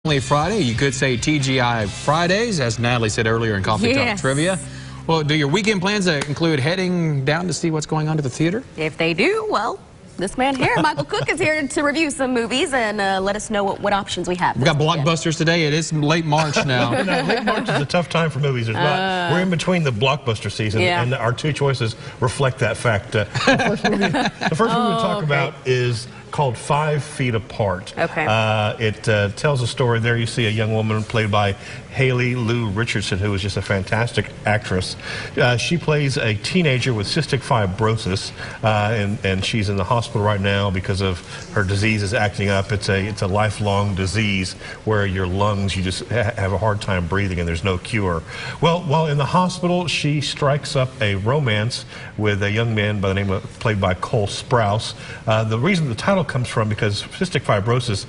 Only Friday, you could say TGI Fridays, as Natalie said earlier in Coffee Talk Trivia. Well, do your weekend plans include heading down to see what's going on to the theater? If they do, well, this man here, Michael Cook, is here to review some movies and let us know what options we have. We've got blockbusters today. It is late March now. Late March is a tough time for movies. We're in between the blockbuster season, and our two choices reflect that fact. The first movie we'll talk about is called 5 Feet Apart. It tells a story. There you see a young woman played by Haley Lou Richardson, who is just a fantastic actress. She plays a teenager with cystic fibrosis, and she's in the hospital right now because of her disease is acting up. It's a lifelong disease where your lungs, you just have a hard time breathing and there's no cure. Well, while in the hospital, she strikes up a romance with a young man by the name of, played by Cole Sprouse. The reason the title comes from, because cystic fibrosis,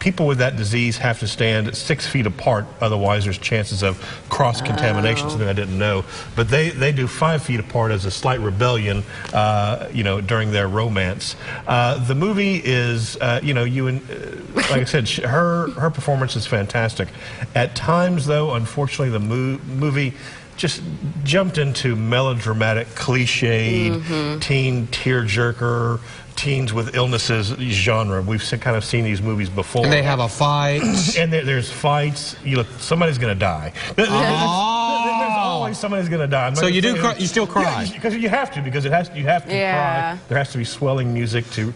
people with that disease have to stand 6 feet apart, otherwise there's chances of cross-contamination, something I didn't know. But they do 5 feet apart as a slight rebellion, during their romance. The movie is, like I said, her performance is fantastic. At times, though, unfortunately, the movie just jumped into melodramatic, cliched, teen tearjerker, teens with illnesses genre. We've kind of seen these movies before. And they have a fight. And there's fights. Somebody's going to die. There's always somebody's going to die. So you do cry, you still cry? Because you have to, because you have to cry. There has to be swelling music to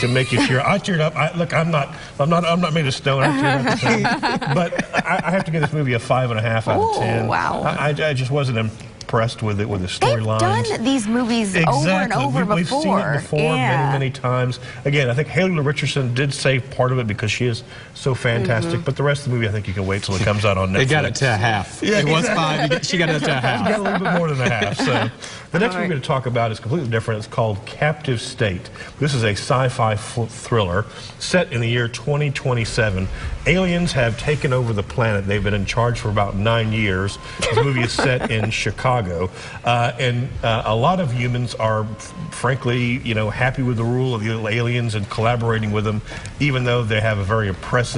make you tear. I teared up. Look, I'm not made of stone. I teared up. But I have to give this movie a 5.5 out of 10. Wow. I just wasn't impressed with it, with the storylines. They've done these movies over and over before. We've seen it before many times. Again, I think Haley Lou Richardson did save part of it because she is so fantastic, but the rest of the movie, I think you can wait till it comes out on Netflix. They got it to a half. It was 5. She got it to a half. She got a little bit more than a half. So the next one we're going to talk about is completely different. It's called Captive State. This is a sci-fi thriller set in the year 2027. Aliens have taken over the planet. They've been in charge for about 9 years. This movie is set in Chicago. And a lot of humans are, frankly, happy with the rule of the aliens and collaborating with them, even though they have a very oppressive,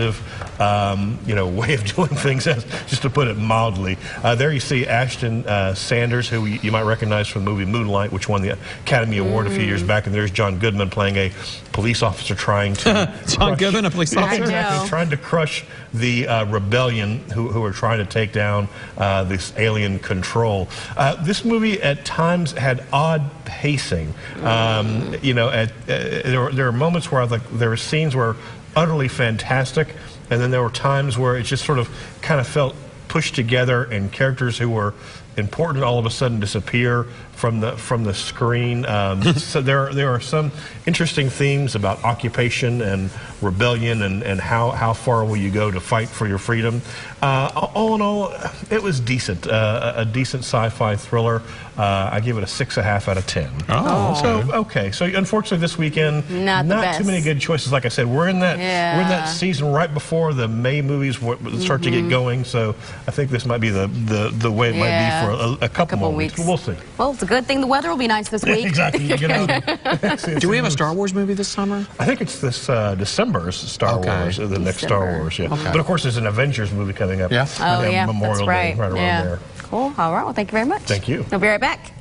way of doing things, just to put it mildly. There you see Ashton Sanders, who you might recognize from the movie Moonlight, which won the Academy Award a few years back, and there's John Goodman playing a police officer trying to John Goodman, a police officer? Exactly, trying to crush the rebellion who are trying to take down this alien control. This movie at times had odd pacing. There are moments where there were scenes where utterly fantastic, and then there were times where it just sort of kind of felt pushed together, and characters who were important all of a sudden disappear from the screen. So there are some interesting themes about occupation and rebellion, and how far will you go to fight for your freedom. All in all, it was decent. A decent sci-fi thriller. I give it a 6.5 out of 10. So unfortunately this weekend, not too many good choices. Like I said, we're in that season right before the May movies start to get going. So I think this might be the way it might be for a couple more weeks. But we'll see. Well, it's a good thing the weather will be nice this week. Exactly. You get out. Do we have a Star Wars movie this summer? I think it's this December's Star Wars, the next Star Wars. Yeah. But of course, there's an Avengers movie coming up. Yeah. Memorial Day right around there. Cool. All right. Well, thank you very much. Thank you. We'll be right back.